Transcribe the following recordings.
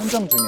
현장 중에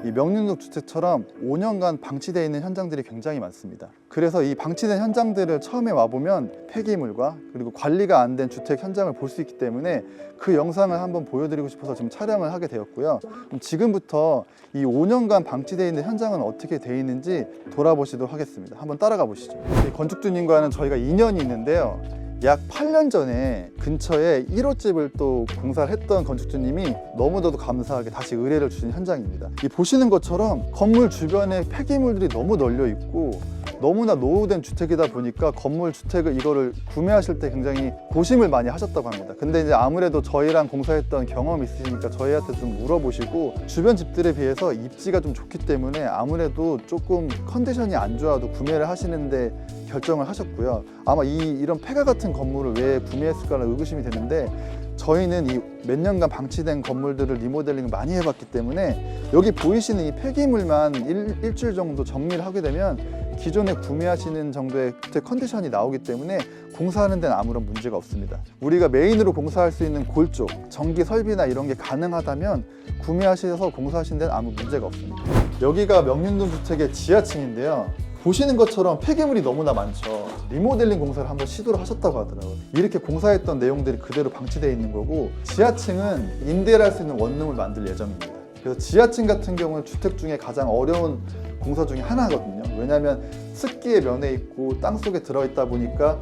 이 명륜동 주택처럼 5년간 방치되어 있는 현장들이 굉장히 많습니다. 그래서 이 방치된 현장들을 처음에 와보면 폐기물과 그리고 관리가 안 된 주택 현장을 볼 수 있기 때문에 그 영상을 한번 보여드리고 싶어서 지금 촬영을 하게 되었고요. 그럼 지금부터 이 5년간 방치되어 있는 현장은 어떻게 되어 있는지 돌아보시도록 하겠습니다. 한번 따라가 보시죠. 건축주님과는 저희가 인연이 있는데요. 약 8년 전에 근처에 1호집을 또 공사를 했던 건축주님이 너무나도 감사하게 다시 의뢰를 주신 현장입니다. 이 보시는 것처럼 건물 주변에 폐기물들이 너무 널려 있고 너무나 노후된 주택이다 보니까 건물 주택을 이거를 구매하실 때 굉장히 고심을 많이 하셨다고 합니다. 근데 이제 아무래도 저희랑 공사했던 경험이 있으시니까 저희한테 좀 물어보시고 주변 집들에 비해서 입지가 좀 좋기 때문에 아무래도 조금 컨디션이 안 좋아도 구매를 하시는데 결정을 하셨고요. 아마 이런 폐가 같은 건물을 왜 구매했을까라는 의구심이 드는데 저희는 이 몇 년간 방치된 건물들을 리모델링을 많이 해봤기 때문에 여기 보이시는 이 폐기물만 일주일 정도 정리를 하게 되면 기존에 구매하시는 정도의 주택 컨디션이 나오기 때문에 공사하는 데는 아무런 문제가 없습니다. 우리가 메인으로 공사할 수 있는 골 쪽, 전기 설비나 이런 게 가능하다면 구매하셔서 공사하시는 데는 아무 문제가 없습니다. 여기가 명륜동 주택의 지하층인데요. 보시는 것처럼 폐기물이 너무나 많죠. 리모델링 공사를 한번 시도를 하셨다고 하더라고요. 이렇게 공사했던 내용들이 그대로 방치되어 있는 거고 지하층은 임대를 할 수 있는 원룸을 만들 예정입니다. 그래서 지하층 같은 경우는 주택 중에 가장 어려운 공사 중에 하나거든요. 왜냐하면 습기에 면해 있고 땅속에 들어있다 보니까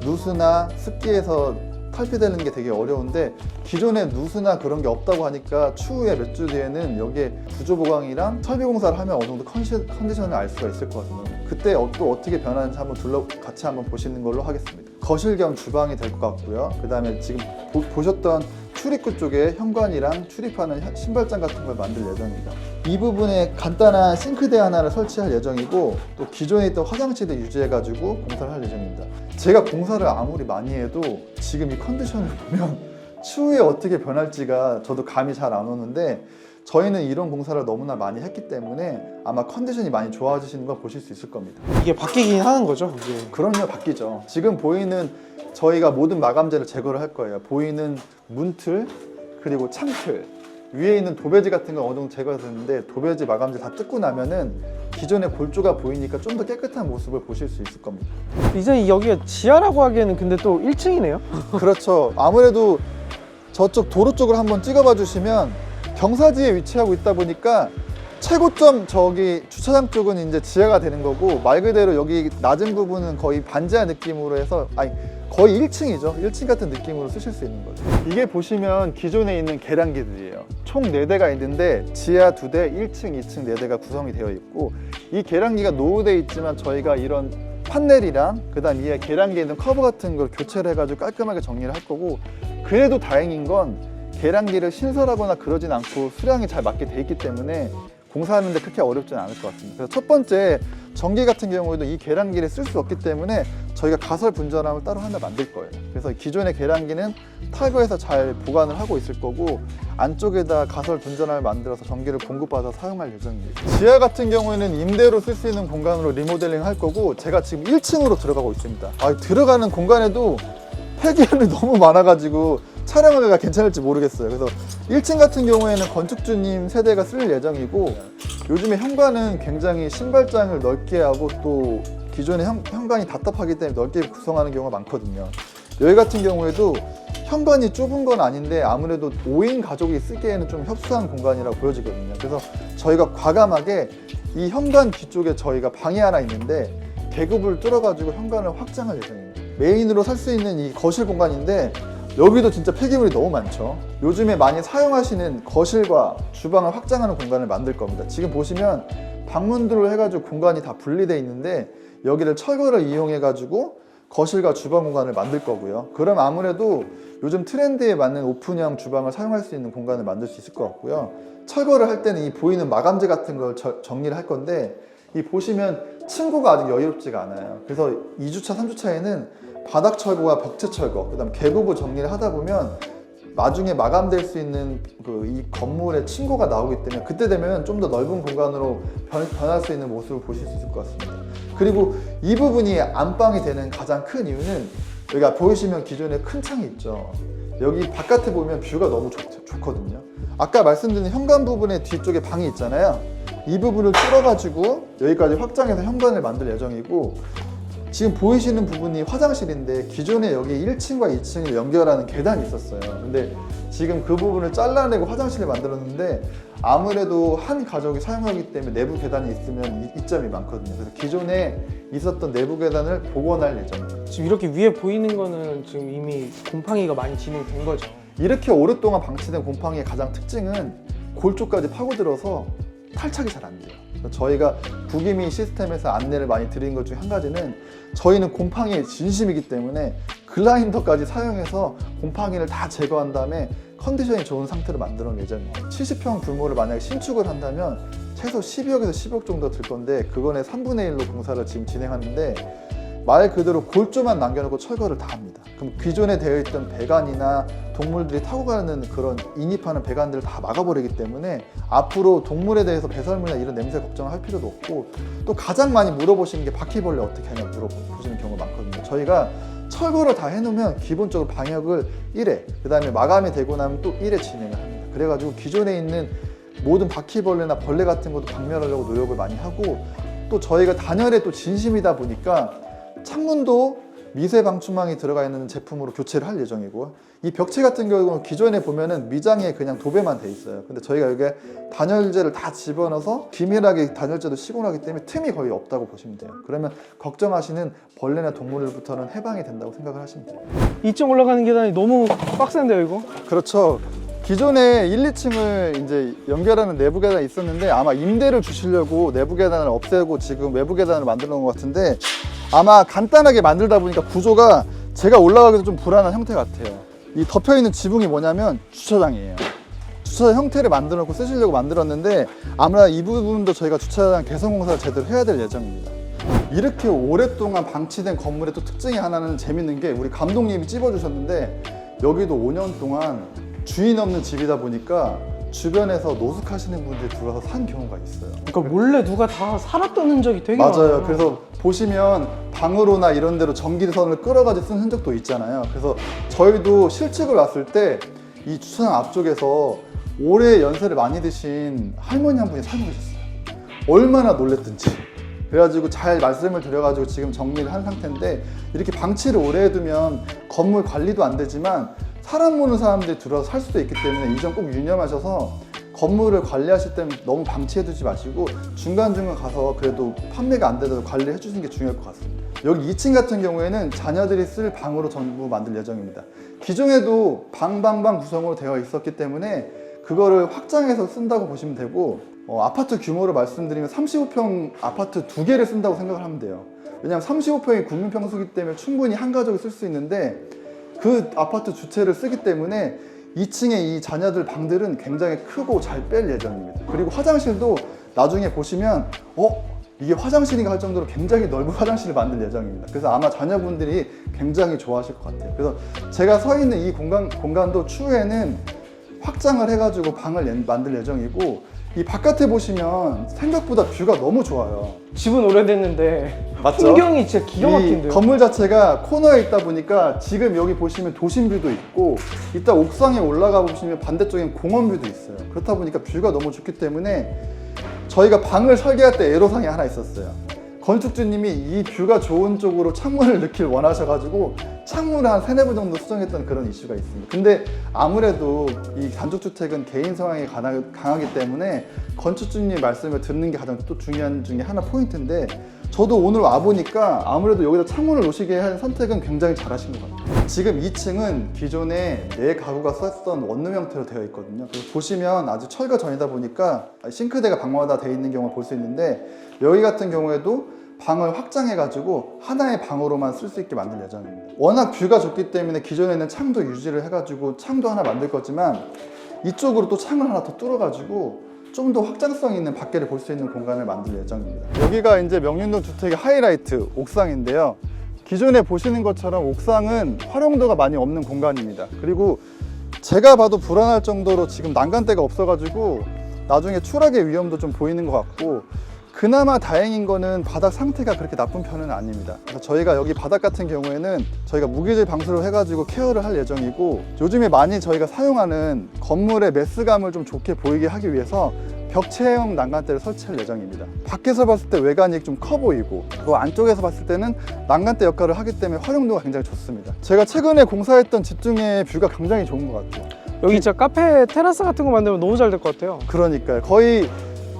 누수나 습기에서 탈피되는 게 되게 어려운데 기존에 누수나 그런 게 없다고 하니까 추후에 몇 주 뒤에는 여기에 구조 보강이랑 설비 공사를 하면 어느 정도 컨디션을 알 수가 있을 것 같아요. 그때 또 어떻게 변하는지 한번 같이 한번 보시는 걸로 하겠습니다. 거실 겸 주방이 될 것 같고요. 그 다음에 지금 보셨던 출입구 쪽에 현관이랑 출입하는 신발장 같은 걸 만들 예정입니다. 이 부분에 간단한 싱크대 하나를 설치할 예정이고 또 기존에 있던 화장실을 유지해가지고 공사를 할 예정입니다. 제가 공사를 아무리 많이 해도 지금 이 컨디션을 보면 추후에 어떻게 변할지가 저도 감이 잘 안 오는데 저희는 이런 공사를 너무나 많이 했기 때문에 아마 컨디션이 많이 좋아지시는 걸 보실 수 있을 겁니다. 이게 바뀌긴 하는 거죠? 이게. 그럼요, 바뀌죠. 지금 보이는 저희가 모든 마감재를 제거를 할 거예요. 보이는 문틀 그리고 창틀 위에 있는 도배지 같은 건 어느 정도 제거가 됐는데 도배지 마감재 다 뜯고 나면은 기존의 골조가 보이니까 좀 더 깨끗한 모습을 보실 수 있을 겁니다. 이제 여기가 지하라고 하기에는 근데 또 1층이네요? 그렇죠. 아무래도 저쪽 도로 쪽을 한번 찍어봐 주시면 경사지에 위치하고 있다 보니까 최고점 저기 주차장 쪽은 이제 지하가 되는 거고 말 그대로 여기 낮은 부분은 거의 반지하 느낌으로 해서 거의 1층이죠. 1층 같은 느낌으로 쓰실 수 있는 거죠. 이게 보시면 기존에 있는 계량기들이에요. 총 4대가 있는데 지하 2대, 1층, 2층 4대가 구성이 되어 있고 이 계량기가 노후되어 있지만 저희가 이런 판넬이랑 그 다음 위에 계량기에 있는 커버 같은 걸 교체를 해가지고 깔끔하게 정리를 할 거고 그래도 다행인 건 계량기를 신설하거나 그러진 않고 수량이 잘 맞게 돼 있기 때문에 공사하는데 그렇게 어렵지는 않을 것 같습니다. 그래서 첫 번째 전기 같은 경우에도 이 계량기를 쓸 수 없기 때문에 저희가 가설 분전함을 따로 하나 만들 거예요. 그래서 기존의 계량기는 탈거해서 잘 보관을 하고 있을 거고 안쪽에다 가설 분전함을 만들어서 전기를 공급받아 사용할 예정입니다. 지하 같은 경우에는 임대로 쓸 수 있는 공간으로 리모델링 할 거고 제가 지금 1층으로 들어가고 있습니다. 들어가는 공간에도 폐기물이 너무 많아가지고 촬영하기가 괜찮을지 모르겠어요. 그래서 1층 같은 경우에는 건축주님 세대가 쓸 예정이고 요즘에 현관은 굉장히 신발장을 넓게 하고 또 기존의 현관이 답답하기 때문에 넓게 구성하는 경우가 많거든요. 여기 같은 경우에도 현관이 좁은 건 아닌데 아무래도 5인 가족이 쓰기에는 좀 협소한 공간이라고 보여지거든요. 그래서 저희가 과감하게 이 현관 뒤쪽에 저희가 방이 하나 있는데 계급을 뚫어가지고 현관을 확장할 예정입니다. 메인으로 살 수 있는 이 거실 공간인데 여기도 진짜 폐기물이 너무 많죠. 요즘에 많이 사용하시는 거실과 주방을 확장하는 공간을 만들 겁니다. 지금 보시면 방문들을 해가지고 공간이 다 분리되어 있는데 여기를 철거를 이용해 가지고 거실과 주방 공간을 만들 거고요. 그럼 아무래도 요즘 트렌드에 맞는 오픈형 주방을 사용할 수 있는 공간을 만들 수 있을 것 같고요. 철거를 할 때는 이 보이는 마감재 같은 걸 정리를 할 건데 이 보시면 층고가 아직 여유롭지가 않아요. 그래서 2주차, 3주차에는 바닥 철거와 벽체 철거, 그 다음 계부부 정리를 하다 보면 나중에 마감될 수 있는 이 건물의 층고가 나오기 때문에 그때 되면 좀 더 넓은 공간으로 변할 수 있는 모습을 보실 수 있을 것 같습니다. 그리고 이 부분이 안방이 되는 가장 큰 이유는 여기가 보이시면 기존에 큰 창이 있죠. 여기 바깥에 보면 뷰가 너무 좋거든요. 아까 말씀드린 현관 부분의 뒤쪽에 방이 있잖아요. 이 부분을 뚫어가지고 여기까지 확장해서 현관을 만들 예정이고, 지금 보이시는 부분이 화장실인데 기존에 여기 1층과 2층을 연결하는 계단이 있었어요. 근데 지금 그 부분을 잘라내고 화장실을 만들었는데, 아무래도 한 가족이 사용하기 때문에 내부 계단이 있으면 이점이 많거든요. 그래서 기존에 있었던 내부 계단을 복원할 예정입니다. 지금 이렇게 위에 보이는 거는 지금 이미 곰팡이가 많이 진행된 거죠. 이렇게 오랫동안 방치된 곰팡이의 가장 특징은 골 쪽까지 파고들어서 탈착이 잘 안 돼요. 그래서 저희가 구기미 시스템에서 안내를 많이 드린 것 중에 한 가지는, 저희는 곰팡이에 진심이기 때문에 글라인더까지 사용해서 곰팡이를 다 제거한 다음에 컨디션이 좋은 상태로 만들어 놓을 예정이에요. 70평 규모를 만약에 신축을 한다면 최소 12억에서 10억 정도 들 건데, 그거의 3분의 1로 공사를 지금 진행하는데, 말 그대로 골조만 남겨놓고 철거를 다 합니다. 그럼 기존에 되어 있던 배관이나 동물들이 타고 가는 그런 인입하는 배관들을 다 막아버리기 때문에 앞으로 동물에 대해서 배설물이나 이런 냄새 걱정을 할 필요도 없고, 또 가장 많이 물어보시는 게 바퀴벌레 어떻게 하냐 물어보시는 경우가 많거든요. 저희가 철거를 다 해놓으면 기본적으로 방역을 1회, 그 다음에 마감이 되고 나면 또 1회 진행을 합니다. 그래가지고 기존에 있는 모든 바퀴벌레나 벌레 같은 것도 박멸하려고 노력을 많이 하고, 또 저희가 단열에 또 진심이다 보니까 창문도 미세 방충망이 들어가 있는 제품으로 교체를 할 예정이고, 이 벽체 같은 경우는 기존에 보면은 미장에 그냥 도배만 돼 있어요. 근데 저희가 여기에 단열재를 다 집어넣어서 기밀하게 단열재도 시공하기 때문에 틈이 거의 없다고 보시면 돼요. 그러면 걱정하시는 벌레나 동물들부터는 해방이 된다고 생각을 하시면 돼요. 2층 올라가는 계단이 너무 빡센데요, 이거? 그렇죠. 기존에 1, 2층을 이제 연결하는 내부 계단이 있었는데, 아마 임대를 주시려고 내부 계단을 없애고 지금 외부 계단을 만들어 놓은 것 같은데, 아마 간단하게 만들다 보니까 구조가 제가 올라가기도 좀 불안한 형태 같아요. 이 덮여있는 지붕이 뭐냐면 주차장이에요. 주차장 형태를 만들어 놓고 쓰시려고 만들었는데, 아마 이 부분도 저희가 주차장 개선 공사를 제대로 해야 될 예정입니다. 이렇게 오랫동안 방치된 건물의 또 특징이 하나는 재밌는 게, 우리 감독님이 찝어주셨는데, 여기도 5년 동안 주인 없는 집이다 보니까 주변에서 노숙하시는 분들이 들어와서 산 경우가 있어요. 그러니까 몰래 누가 다 살았던 흔적이 되게 맞아요. 많아요. 그래서 보시면 방으로나 이런 데로 전기선을 끌어가지고 쓴 흔적도 있잖아요. 그래서 저희도 실측을 왔을 때 이 주차장 앞쪽에서 오래 연세를 많이 드신 할머니 한 분이 살고 계셨어요. 얼마나 놀랬든지. 그래가지고 잘 말씀을 드려가지고 지금 정리를 한 상태인데, 이렇게 방치를 오래 해두면 건물 관리도 안 되지만 사람 모는 사람들이 들어와서 살 수도 있기 때문에 이 점 꼭 유념하셔서 건물을 관리하실 때는 너무 방치해두지 마시고 중간중간 가서 그래도 판매가 안 되더라도 관리해 주시는 게 중요할 것 같습니다. 여기 2층 같은 경우에는 자녀들이 쓸 방으로 전부 만들 예정입니다. 기존에도 방 구성으로 되어 있었기 때문에 그거를 확장해서 쓴다고 보시면 되고, 아파트 규모를 말씀드리면 35평 아파트 2개를 쓴다고 생각을 하면 돼요. 왜냐하면 35평이 국민평수기 때문에 충분히 한 가족이 쓸 수 있는데, 그 아파트 주체를 쓰기 때문에 2층에 이 자녀들 방들은 굉장히 크고 잘 뺄 예정입니다. 그리고 화장실도 나중에 보시면 이게 화장실인가 할 정도로 굉장히 넓은 화장실을 만들 예정입니다. 그래서 아마 자녀분들이 굉장히 좋아하실 것 같아요. 그래서 제가 서 있는 이 공간도 추후에는 확장을 해가지고 방을 만들 예정이고, 이 바깥에 보시면 생각보다 뷰가 너무 좋아요. 집은 오래됐는데 맞죠? 풍경이 진짜 기가 막힌데요. 이 건물 자체가 코너에 있다 보니까 지금 여기 보시면 도심뷰도 있고, 이따 옥상에 올라가 보시면 반대쪽엔 공원뷰도 있어요. 그렇다 보니까 뷰가 너무 좋기 때문에 저희가 방을 설계할 때 애로사항이 하나 있었어요. 건축주님이 이 뷰가 좋은 쪽으로 창문을 넣길 원하셔가지고 창문을 한 3-4번 정도 수정했던 그런 이슈가 있습니다. 근데 아무래도 이 단독주택은 개인 성향이 강하기 때문에 건축주님 말씀을 듣는 게 가장 또 중요한 중에 하나 포인트인데, 저도 오늘 와보니까 아무래도 여기다 창문을 놓으시게 한 선택은 굉장히 잘하신 것 같아요. 지금 2층은 기존에 내 가구가 썼던 원룸 형태로 되어 있거든요. 그래서 보시면 아주 철거 전이다 보니까 싱크대가 방마다 되어 있는 경우를 볼 수 있는데, 여기 같은 경우에도 방을 확장해가지고 하나의 방으로만 쓸 수 있게 만들 예정입니다. 워낙 뷰가 좋기 때문에 기존에는 창도 유지를 해가지고 창도 하나 만들 거지만, 이쪽으로 또 창을 하나 더 뚫어가지고 좀 더 확장성 있는 밖에를 볼 수 있는 공간을 만들 예정입니다. 여기가 이제 명륜동 주택의 하이라이트 옥상인데요. 기존에 보시는 것처럼 옥상은 활용도가 많이 없는 공간입니다. 그리고 제가 봐도 불안할 정도로 지금 난간대가 없어가지고 나중에 추락의 위험도 좀 보이는 것 같고, 그나마 다행인 거는 바닥 상태가 그렇게 나쁜 편은 아닙니다. 그래서 저희가 여기 바닥 같은 경우에는 저희가 무기질 방수로 해가지고 케어를 할 예정이고, 요즘에 많이 저희가 사용하는 건물의 메스감을 좀 좋게 보이게 하기 위해서 벽체형 난간대를 설치할 예정입니다. 밖에서 봤을 때 외관이 좀 커 보이고, 또 안쪽에서 봤을 때는 난간대 역할을 하기 때문에 활용도가 굉장히 좋습니다. 제가 최근에 공사했던 집 중에 뷰가 굉장히 좋은 것 같아요. 여기 진짜 카페 테라스 같은 거 만들면 너무 잘 될 것 같아요. 그러니까요. 거의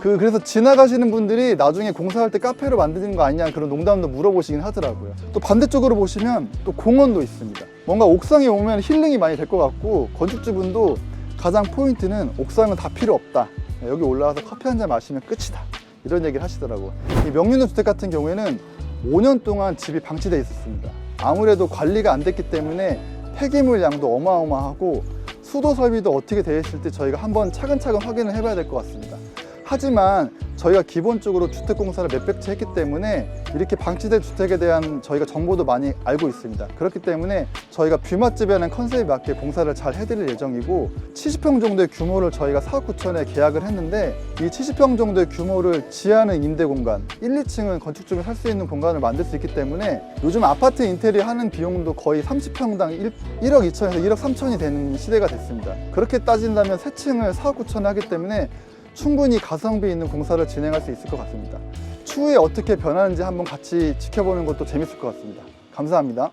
그래서 지나가시는 분들이 나중에 공사할 때 카페로 만드는 거 아니냐 그런 농담도 물어보시긴 하더라고요. 또 반대쪽으로 보시면 또 공원도 있습니다. 뭔가 옥상에 오면 힐링이 많이 될 것 같고, 건축주분도 가장 포인트는 옥상은 다 필요 없다, 여기 올라와서 커피 한 잔 마시면 끝이다, 이런 얘기를 하시더라고요. 이 명륜동 주택 같은 경우에는 5년 동안 집이 방치되어 있었습니다. 아무래도 관리가 안 됐기 때문에 폐기물 양도 어마어마하고, 수도 설비도 어떻게 되어 있을지 저희가 한번 차근차근 확인을 해봐야 될 것 같습니다. 하지만 저희가 기본적으로 주택공사를 몇백 채 했기 때문에 이렇게 방치된 주택에 대한 저희가 정보도 많이 알고 있습니다. 그렇기 때문에 저희가 뷰 맛집이라는 컨셉에 맞게 공사를 잘 해드릴 예정이고, 70평 정도의 규모를 저희가 4억 9천에 계약을 했는데, 이 70평 정도의 규모를 지하는 임대 공간, 1, 2층은 건축주가 살 수 있는 공간을 만들 수 있기 때문에 요즘 아파트 인테리어 하는 비용도 거의 30평당 1억 2천에서 1억 3천이 되는 시대가 됐습니다. 그렇게 따진다면 3층을 4억 9천에 하기 때문에 충분히 가성비 있는 공사를 진행할 수 있을 것 같습니다. 추후에 어떻게 변하는지 한번 같이 지켜보는 것도 재밌을 것 같습니다. 감사합니다.